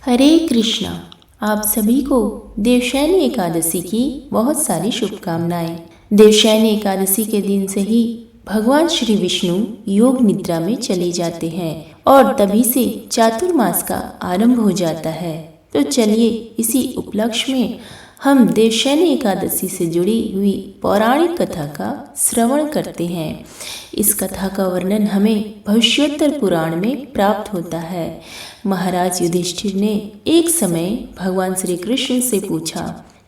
हरे कृष्णा। आप सभी को देवशयनी एकादशी की बहुत सारी शुभकामनाएं। देवशयनी एकादशी के दिन से ही भगवान श्री विष्णु योग निद्रा में चले जाते हैं और तभी से चातुर्मास का आरंभ हो जाता है। तो चलिए इसी उपलक्ष्य में हम देवशयनी एकादशी से जुड़ी हुई पौराणिक कथा का श्रवण करते हैं। इस कथा का वर्णन हमें भविष्योत्तर पुराण में प्राप्त होता है। महाराज युधिष्ठिर ने एक समय भगवान श्री कृष्ण से पूछा,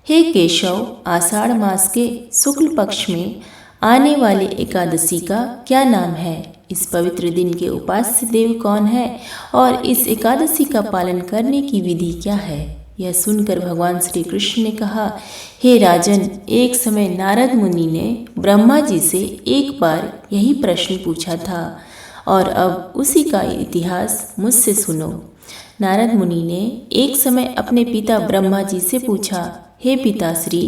हे केशव, आषाढ़ मास के शुक्ल पक्ष में आने वाले एकादशी का क्या नाम है? इस पवित्र दिन के उपास्य देव कौन है और इस एकादशी का पालन करने की विधि क्या है? यह सुनकर भगवान श्री कृष्ण ने कहा, हे राजन, एक समय नारद मुनि ने ब्रह्मा जी से एक बार यही प्रश्न पूछा था और अब उसी का इतिहास मुझसे सुनो। नारद मुनि ने एक समय अपने पिता ब्रह्मा जी से पूछा, हे पिताश्री,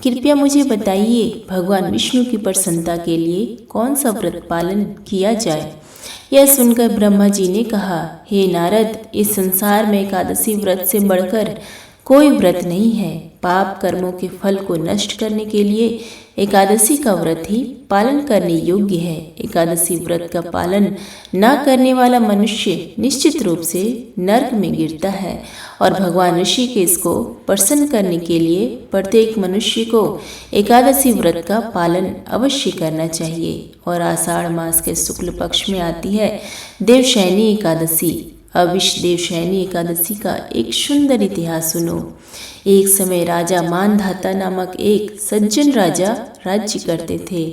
कृपया मुझे बताइए, भगवान विष्णु की प्रसन्नता के लिए कौन सा व्रत पालन किया जाए? यह सुनकर ब्रह्मा जी ने कहा, हे नारद, इस संसार में एकादशी व्रत से बढ़कर कोई व्रत नहीं है। पाप कर्मों के फल को नष्ट करने के लिए एकादशी का व्रत ही पालन करने योग्य है। एकादशी व्रत का पालन न करने वाला मनुष्य निश्चित रूप से नरक में गिरता है और भगवान ऋषिकेश को प्रसन्न करने के लिए प्रत्येक मनुष्य को एकादशी व्रत का पालन अवश्य करना चाहिए। और आषाढ़ मास के शुक्ल पक्ष में आती है देवशयनी एकादशी। अब इस देवशयनी एकादशी का एक सुंदर इतिहास सुनो। एक समय राजा मानधाता नामक एक सज्जन राजा राज्य करते थे,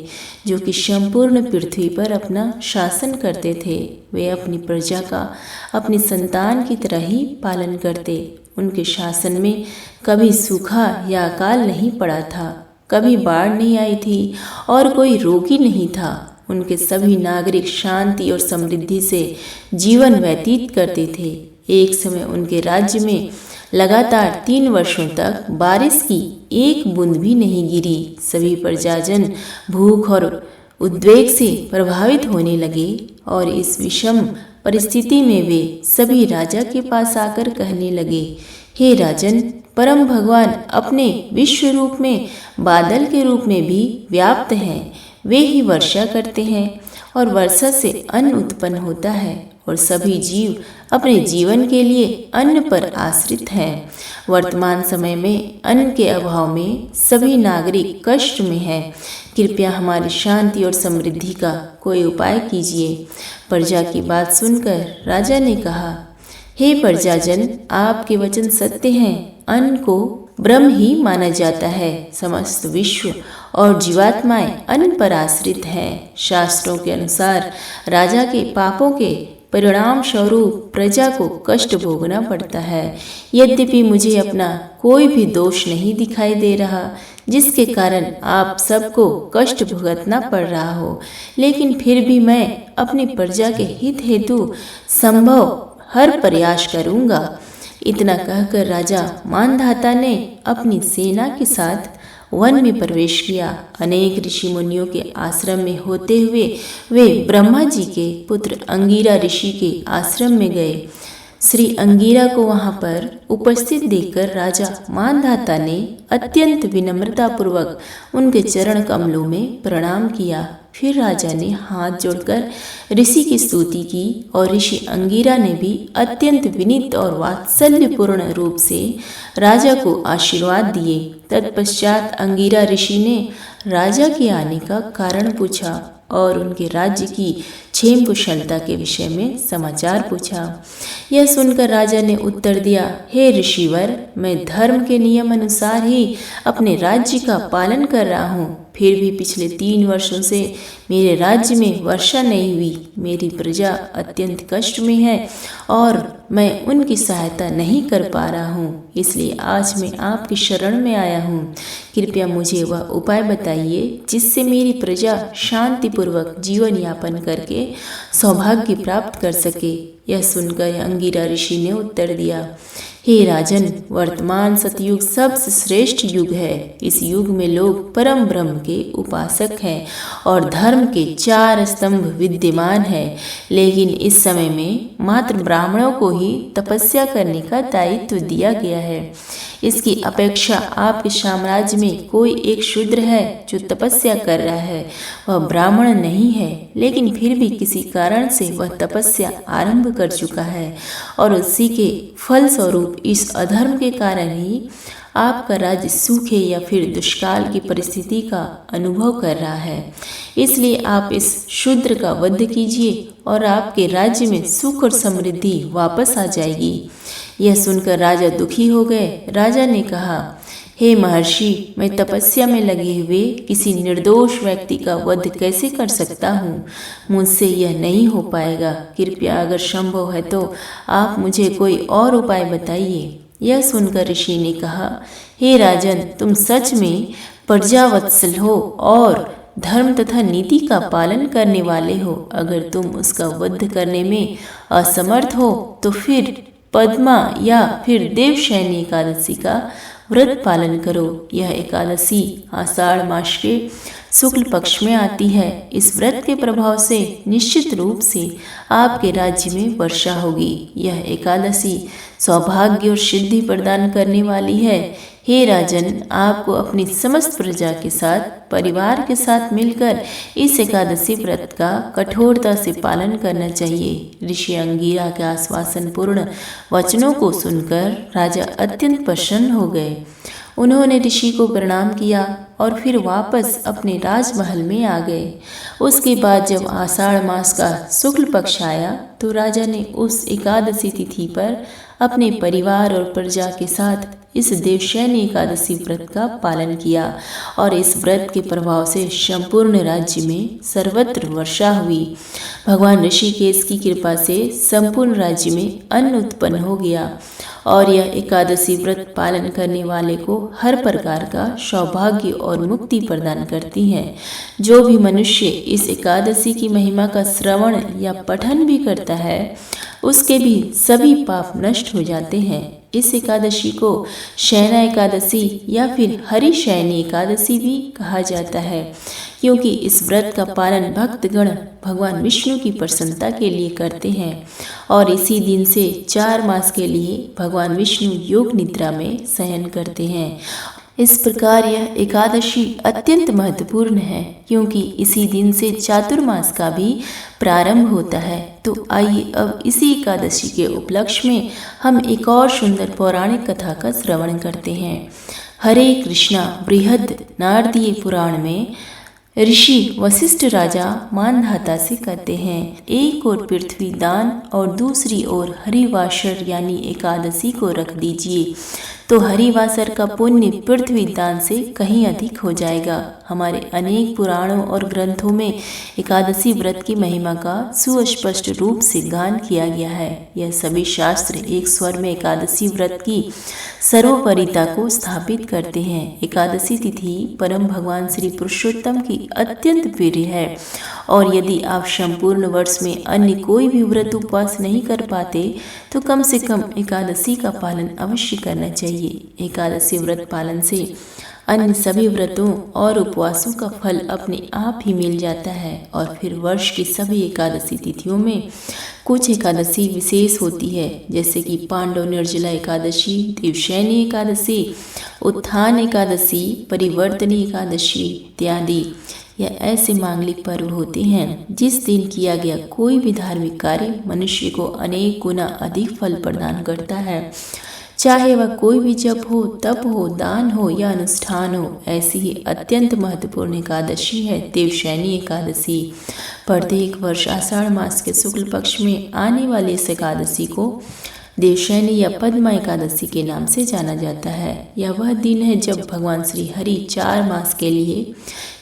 जो कि संपूर्ण पृथ्वी पर अपना शासन करते थे। वे अपनी प्रजा का अपनी संतान की तरह ही पालन करते। उनके शासन में कभी सूखा या अकाल नहीं पड़ा था, कभी बाढ़ नहीं आई थी और कोई रोग ही नहीं था। उनके सभी नागरिक शांति और समृद्धि से जीवन व्यतीत करते थे। एक समय उनके राज्य में लगातार 3 वर्षों तक बारिश की एक बूंद भी नहीं गिरी। सभी प्रजाजन भूख और उद्वेग से प्रभावित होने लगे और इस विषम परिस्थिति में वे सभी राजा के पास आकर कहने लगे, हे राजन, परम भगवान अपने विश्व रूप में बादल के रूप में भी व्याप्त हैं। वे ही वर्षा करते हैं और वर्षा से अन्न उत्पन्न होता है और सभी जीव अपने जीवन के लिए अन्न पर आश्रित हैं। वर्तमान समय में अन्न के अभाव में सभी नागरिक कष्ट में हैं। कृपया हमारी शांति और समृद्धि का कोई उपाय कीजिए। प्रजा की बात सुनकर राजा ने कहा, हे प्रजाजन, आपके वचन सत्य हैं। अन्न को ब्रह्म ही माना जाता है। समस्त विश्व और जीवात्माएं अन्न पर आश्रित हैं। शास्त्रों के अनुसार राजा के पापों के परिणाम स्वरूप प्रजा को कष्ट भोगना पड़ता है। यद्यपि मुझे अपना कोई भी दोष नहीं दिखाई दे रहा जिसके कारण आप सबको कष्ट भुगतना पड़ रहा हो, लेकिन फिर भी मैं अपनी प्रजा के हित हेतु संभव हर प्रयास करूंगा। इतना कहकर राजा मानधाता ने अपनी सेना के साथ वन में प्रवेश किया। अनेक ऋषि मुनियों के आश्रम में होते हुए वे ब्रह्मा जी के पुत्र अंगिरा ऋषि के आश्रम में गए। श्री अंगिरा को वहां पर उपस्थित देखकर राजा मानधाता ने अत्यंत विनम्रता पूर्वक उनके चरण कमलों में प्रणाम किया। फिर राजा ने हाथ जोड़कर ऋषि की स्तुति की और ऋषि अंगिरा ने भी अत्यंत विनीत और वात्सल्यपूर्ण रूप से राजा को आशीर्वाद दिए। तत्पश्चात अंगिरा ऋषि ने राजा के आने का कारण पूछा और उनके राज्य की क्षेम कुशलता के विषय में समाचार पूछा। यह सुनकर राजा ने उत्तर दिया, हे ऋषिवर, मैं धर्म के नियम अनुसार ही अपने राज्य का पालन कर रहा हूँ। फिर भी पिछले 3 वर्षों से मेरे राज्य में वर्षा नहीं हुई। मेरी प्रजा अत्यंत कष्ट में है और मैं उनकी सहायता नहीं कर पा रहा हूँ। इसलिए आज मैं आपकी शरण में आया हूँ। कृपया मुझे वह उपाय बताइए जिससे मेरी प्रजा शांतिपूर्वक जीवन यापन करके सौभाग्य प्राप्त कर सके। यह सुनकर अंगिरा ऋषि ने उत्तर दिया, हे राजन, वर्तमान सतयुग सबसे श्रेष्ठ युग है। इस युग में लोग परम ब्रह्म के उपासक हैं और धर्म के 4 स्तंभ विद्यमान हैं। लेकिन इस समय में मात्र ब्राह्मणों को ही तपस्या करने का दायित्व दिया गया है। इसकी अपेक्षा आपके साम्राज्य में कोई एक शूद्र है जो तपस्या कर रहा है। वह ब्राह्मण नहीं है, लेकिन फिर भी किसी कारण से वह तपस्या आरंभ कर चुका है और उसी के फल स्वरूप इस अधर्म के कारण ही आपका राज्य सूखे या फिर दुष्काल की परिस्थिति का अनुभव कर रहा है। इसलिए आप इस शूद्र का वध कीजिए और आपके राज्य में सुख और समृद्धि वापस आ जाएगी। यह सुनकर राजा दुखी हो गए। राजा ने कहा, हे महर्षि, मैं तपस्या में लगे हुए किसी निर्दोष व्यक्ति का वध कैसे कर सकता हूँ? मुझसे यह नहीं हो पाएगा। कृपया अगर संभव है तो आप मुझे कोई और उपाय बताइए। यह सुनकर ऋषि ने कहा, हे राजन, तुम सच में प्रजावत्सल हो और धर्म तथा नीति का पालन करने वाले हो। अगर तुम उसका वध करने में असमर्थ हो तो फिर पद्मा या फिर देवशयनी एकादशी का व्रत पालन करो। यह एकादशी आषाढ़ मास के शुक्ल पक्ष में आती है। इस व्रत के प्रभाव से निश्चित रूप से आपके राज्य में वर्षा होगी। यह एकादशी सौभाग्य और सिद्धि प्रदान करने वाली है। हे राजन, आपको अपनी समस्त प्रजा के साथ, परिवार के साथ मिलकर इस एकादशी व्रत का कठोरता से पालन करना चाहिए। ऋषि अंगिरा के आश्वासन पूर्ण वचनों को सुनकर राजा अत्यंत प्रसन्न हो गए। उन्होंने ऋषि को प्रणाम किया और फिर वापस अपने राजमहल में आ गए। उसके बाद जब आषाढ़ मास का शुक्ल पक्ष आया तो राजा ने उस एकादशी तिथि पर अपने परिवार और प्रजा के साथ इस देवशयनी एकादशी व्रत का पालन किया और इस व्रत के प्रभाव से संपूर्ण राज्य में सर्वत्र वर्षा हुई। भगवान ऋषिकेश की कृपा से संपूर्ण राज्य में अन्न उत्पन्न हो गया और यह एकादशी व्रत पालन करने वाले को हर प्रकार का सौभाग्य और मुक्ति प्रदान करती है। जो भी मनुष्य इस एकादशी की महिमा का श्रवण या पठन भी करता है, उसके भी सभी पाप नष्ट हो जाते हैं। इस एकादशी को शयना एकादशी या फिर हरि शयनी एकादशी भी कहा जाता है, क्योंकि इस व्रत का पालन भक्तगण भगवान विष्णु की प्रसन्नता के लिए करते हैं और इसी दिन से 4 मास के लिए भगवान विष्णु योग निद्रा में शयन करते हैं। इस प्रकार यह एकादशी अत्यंत महत्वपूर्ण है, क्योंकि इसी दिन से चातुर्मास का भी प्रारंभ होता है। तो आइए अब इसी एकादशी के उपलक्ष्य में हम एक और सुंदर पौराणिक कथा का श्रवण करते हैं। हरे कृष्णा बृहद नारदीय पुराण में ऋषि वशिष्ठ राजा मानधाता से कहते हैं, एक ओर पृथ्वी दान और दूसरी ओर हरिवासर यानी एकादशी को रख दीजिए, तो हरिवासर का पुण्य पृथ्वी दान से कहीं अधिक हो जाएगा। हमारे अनेक पुराणों और ग्रंथों में एकादशी व्रत की महिमा का सुस्पष्ट रूप से गान किया गया है। यह सभी शास्त्र एक स्वर में एकादशी व्रत की सर्वोपरिता को स्थापित करते हैं। एकादशी तिथि परम भगवान श्री पुरुषोत्तम की अत्यंत प्रिय है और यदि आप संपूर्ण वर्ष में अन्य कोई भी व्रत उपवास नहीं कर पाते तो कम से कम एकादशी का पालन अवश्य करना चाहिए। एकादशी व्रत पालन से अन्य सभी व्रतों और उपवासों का फल अपने आप ही मिल जाता है और फिर वर्ष की सभी एकादशी तिथियों में कुछ एकादशी विशेष होती है, जैसे कि पांडव निर्जला एकादशी, देवशयनी एकादशी, उत्थान एकादशी, परिवर्तनी एकादशी इत्यादि। यह ऐसे मांगलिक पर्व होते हैं जिस दिन किया गया कोई भी धार्मिक कार्य मनुष्य को अनेक गुना अधिक फल प्रदान करता है, चाहे वह कोई भी जप हो, तप हो, दान हो या अनुष्ठान हो। ऐसी ही अत्यंत महत्वपूर्ण एकादशी है देवशयनी एकादशी। प्रत्येक वर्ष आषाढ़ मास के शुक्ल पक्ष में आने वाली इस एकादशी को देवशयनी या पद्मा एकादशी के नाम से जाना जाता है। यह वह दिन है जब भगवान श्री हरि 4 मास के लिए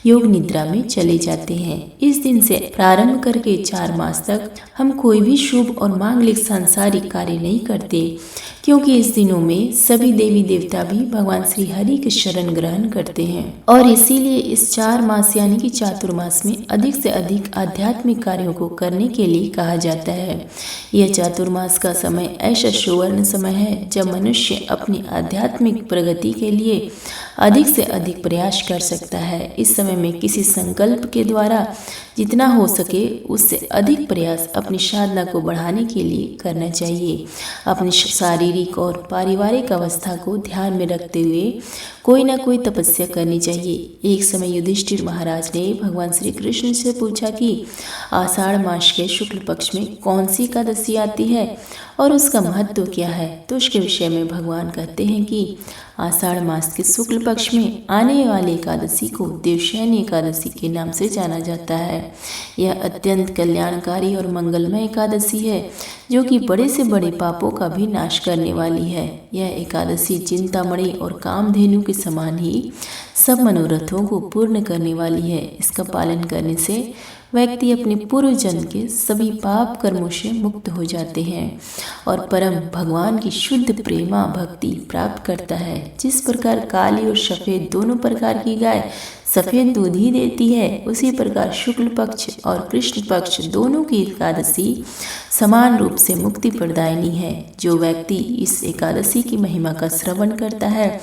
योग निद्रा में चले जाते हैं। इस दिन से प्रारंभ करके 4 मास तक हम कोई भी शुभ और मांगलिक सांसारिक कार्य नहीं करते, क्योंकि इस दिनों में सभी देवी देवता भी भगवान श्री हरि के शरण ग्रहण करते हैं और इसीलिए इस 4 मास यानी कि चातुर्मास में अधिक से अधिक आध्यात्मिक कार्यों को करने के लिए कहा जाता है। यह चातुर्मास का समय ऐसा सुवर्ण समय है जब मनुष्य अपनी आध्यात्मिक प्रगति के लिए अधिक से अधिक प्रयास कर सकता है। इस समय में किसी संकल्प के द्वारा जितना हो सके उससे अधिक प्रयास अपनी साधना को बढ़ाने के लिए करना चाहिए। अपनी शारीरिक और पारिवारिक अवस्था को ध्यान में रखते हुए कोई ना कोई तपस्या करनी चाहिए। एक समय युधिष्ठिर महाराज ने भगवान श्री कृष्ण से पूछा कि आषाढ़ मास के शुक्ल पक्ष में कौन सी एकादशी आती है और उसका महत्व क्या है। तो उसके विषय में भगवान कहते हैं कि आषाढ़ मास के शुक्ल पक्ष में आने वाली एकादशी को देवशयनी एकादशी के नाम से जाना जाता है। यह अत्यंत कल्याणकारी और मंगलमय एकादशी है जो कि बड़े से बड़े पापों का भी नाश करने वाली है। यह एकादशी चिंतामणि और कामधेनु के समान ही सब मनोरथों को पूर्ण करने वाली है। इसका पालन करने से व्यक्ति अपने पूर्व जन्म के सभी पाप कर्मों से मुक्त हो जाते हैं और परम भगवान की शुद्ध प्रेमा भक्ति प्राप्त करता है। जिस प्रकार काली और सफेद दोनों प्रकार की गाय सफेद दूध ही देती है, उसी प्रकार शुक्ल पक्ष और कृष्ण पक्ष दोनों की एकादशी समान रूप से मुक्ति प्रदायिनी है। जो व्यक्ति इस एकादशी की महिमा का श्रवण करता है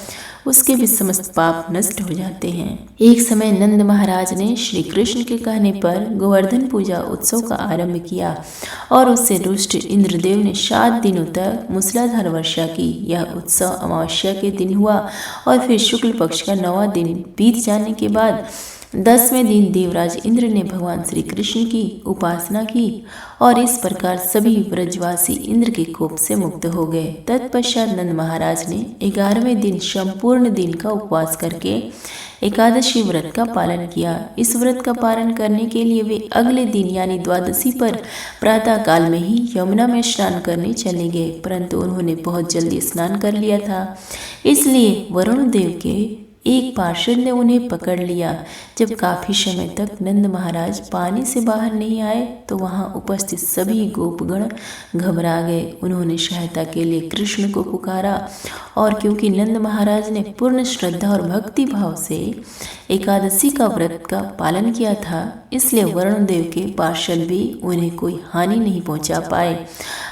उसके भी समस्त पाप नष्ट हो जाते हैं। एक समय नंद महाराज ने श्री कृष्ण के कहने पर गोवर्धन पूजा उत्सव का आरंभ किया और उससे रुष्ट इंद्रदेव ने 7 दिनों तक मूसलाधार वर्षा की। यह उत्सव अमावस्या के दिन हुआ और फिर शुक्ल पक्ष का 9वां दिन बीत जाने के बाद 10वें दिन देवराज इंद्र ने भगवान श्री कृष्ण की उपासना की और इस प्रकार सभी ब्रजवासी इंद्र के कोप से मुक्त हो गए। तत्पश्चात नंद महाराज ने 11वें दिन संपूर्ण दिन का उपवास करके एकादशी व्रत का पालन किया। इस व्रत का पालन करने के लिए वे अगले दिन यानी द्वादशी पर प्रातः काल में ही यमुना में स्नान करने चले गए, परंतु उन्होंने बहुत जल्दी स्नान कर लिया था, इसलिए वरुण देव के एक पार्षद ने उन्हें पकड़ लिया। जब काफी समय तक नंद महाराज पानी से बाहर नहीं आए तो वहां उपस्थित सभी गोपगण घबरा गए। उन्होंने सहायता के लिए कृष्ण को पुकारा और क्योंकि नंद महाराज ने पूर्ण श्रद्धा और भक्ति भाव से एकादशी का व्रत का पालन किया था, इसलिए वरुण देव के पार्षद भी उन्हें कोई हानि नहीं पहुंचा पाए।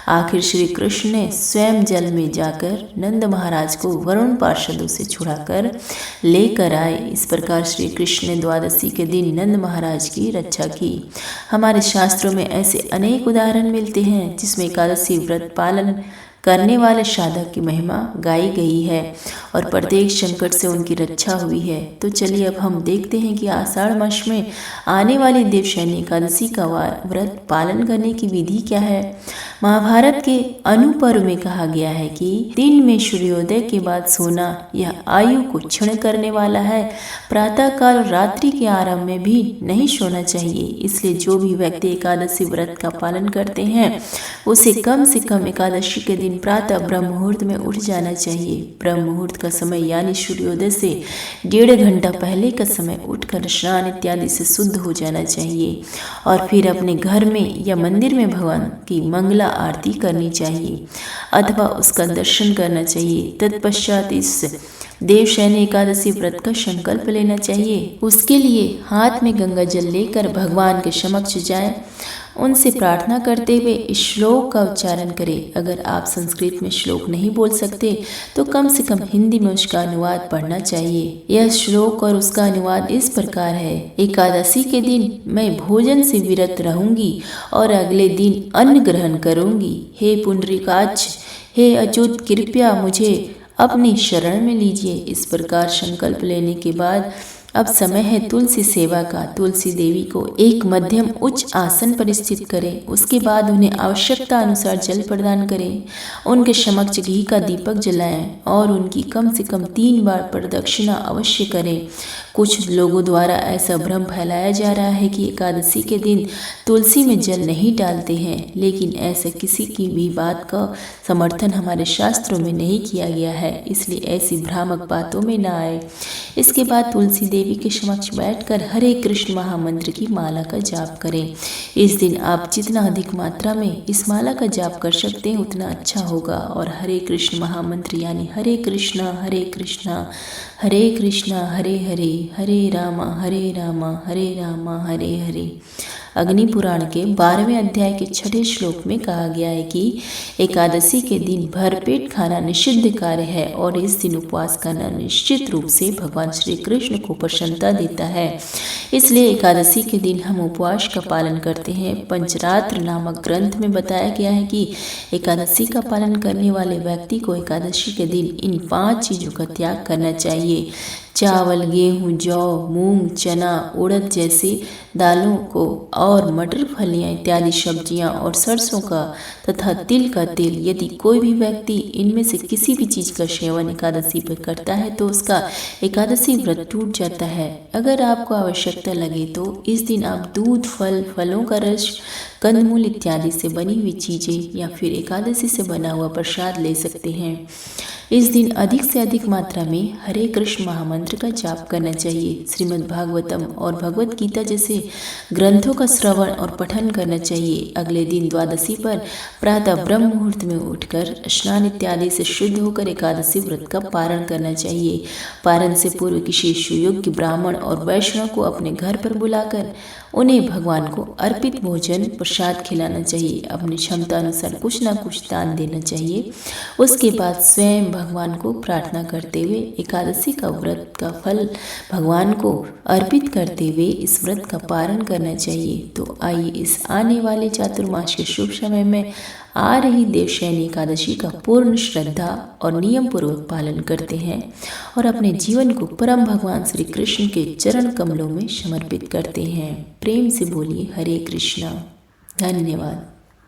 आखिर श्री कृष्ण ने स्वयं जल में जाकर नंद महाराज को वरुण पार्षदों से छुड़ाकर लेकर आए। इस प्रकार श्री कृष्ण ने द्वादशी के दिन नंद महाराज की रक्षा की। हमारे शास्त्रों में ऐसे अनेक उदाहरण मिलते हैं जिसमें एकादशी व्रत पालन करने वाले साधक की महिमा गाई गई है और प्रत्येक संकट से उनकी रक्षा हुई है। तो चलिए अब हम देखते हैं कि आषाढ़ मास में आने वाली देवशयनी एकादशी का व्रत पालन करने की विधि क्या है। महाभारत के अनुपर्व में कहा गया है कि दिन में सूर्योदय के बाद सोना यह आयु को क्षीण करने वाला है। प्रातः काल और रात्रि के आरंभ में भी नहीं सोना चाहिए। इसलिए जो भी व्यक्ति एकादशी व्रत का पालन करते हैं उसे कम से कम एकादशी के दिन प्रातः ब्रह्म मुहूर्त में उठ जाना चाहिए। ब्रह्म मुहूर्त का समय यानी सूर्योदय से 1.5 घंटा पहले का समय उठकर स्नान इत्यादि से शुद्ध हो जाना चाहिए और फिर अपने घर में या मंदिर में भगवान की मंगला आरती करनी चाहिए अथवा उसका दर्शन करना चाहिए। तत्पश्चात इस देवशयनी एकादशी व्रत का संकल्प लेना चाहिए। उसके लिए हाथ में गंगा जल लेकर भगवान के समक्ष जाएं, उनसे प्रार्थना करते हुए इस श्लोक का उच्चारण करें। अगर आप संस्कृत में श्लोक नहीं बोल सकते तो कम से कम हिंदी में उसका अनुवाद पढ़ना चाहिए। यह श्लोक और उसका अनुवाद इस प्रकार है। एकादशी के दिन मैं भोजन से विरत रहूंगी और अगले दिन अन्न ग्रहण करूंगी। हे पुंडरीकाक्ष, हे अच्युत, कृपया मुझे अपनी शरण में लीजिए। इस प्रकार संकल्प लेने के बाद अब समय है तुलसी सेवा का। तुलसी देवी को एक मध्यम उच्च आसन पर स्थित करें। उसके बाद उन्हें आवश्यकता अनुसार जल प्रदान करें। उनके समक्ष घी का दीपक जलाएं और उनकी कम से कम 3 बार प्रदक्षिणा अवश्य करें। कुछ लोगों द्वारा ऐसा भ्रम फैलाया जा रहा है कि एकादशी के दिन तुलसी में जल नहीं डालते हैं, लेकिन ऐसा किसी की भी बात का समर्थन हमारे शास्त्रों में नहीं किया गया है, इसलिए ऐसी भ्रामक बातों में न आए। इसके बाद तुलसी देवी के समक्ष बैठकर हरे कृष्ण महामंत्र की माला का जाप करें। इस दिन आप जितना अधिक मात्रा में इस माला का जाप कर सकते हैं उतना अच्छा होगा। और हरे कृष्ण महामंत्र यानी हरे कृष्णा हरे कृष्णा हरे हरे हरे रामा हरे रामा हरे हरे। अग्नि पुराण के 12वें अध्याय के 6ठे श्लोक में कहा गया है कि एकादशी के दिन भरपेट खाना निषिद्ध कार्य है और इस दिन उपवास करना निश्चित रूप से भगवान श्री कृष्ण को प्रसन्नता देता है। इसलिए एकादशी के दिन हम उपवास का पालन करते हैं। पंचरात्र नामक ग्रंथ में बताया गया है कि एकादशी का पालन करने वाले व्यक्ति को एकादशी के दिन इन 5 चीज़ों का त्याग करना चाहिए। चावल, गेहूं, जौ, मूंग, चना, उड़द जैसी दालों को और मटर, फलियां इत्यादि सब्जियां और सरसों का तथा तिल का तेल। यदि कोई भी व्यक्ति इनमें से किसी भी चीज़ का सेवन एकादशी पर करता है तो उसका एकादशी व्रत टूट जाता है। अगर आपको आवश्यकता लगे तो इस दिन आप दूध, फलों का रस, कंदमूल इत्यादि से बनी हुई चीज़ें या फिर एकादशी से बना हुआ प्रसाद ले सकते हैं। इस दिन अधिक से अधिक मात्रा में हरे कृष्ण महामंत्र का जाप करना चाहिए। श्रीमद् भागवतम और भगवत गीता जैसे ग्रंथों का श्रवण और पठन करना चाहिए। अगले दिन द्वादशी पर प्रातः ब्रह्म मुहूर्त में उठकर स्नान इत्यादि से शुद्ध होकर एकादशी व्रत का पारण करना चाहिए। पारण से पूर्व किसी सुयोग्य ब्राह्मण और वैष्णव को अपने घर पर बुलाकर उन्हें भगवान को अर्पित भोजन प्रसाद खिलाना चाहिए। अपनी क्षमता अनुसार कुछ न कुछ दान देना चाहिए। उसके बाद स्वयं भगवान को प्रार्थना करते हुए एकादशी का व्रत का फल भगवान को अर्पित करते हुए इस व्रत का पारण करना चाहिए। तो आइए इस आने वाले चातुर्मास के शुभ समय में आ रही देवशयनी एकादशी का पूर्ण श्रद्धा और नियम पूर्वक पालन करते हैं और अपने जीवन को परम भगवान श्री कृष्ण के चरण कमलों में समर्पित करते हैं। प्रेम से बोलिए हरे कृष्णा। धन्यवाद।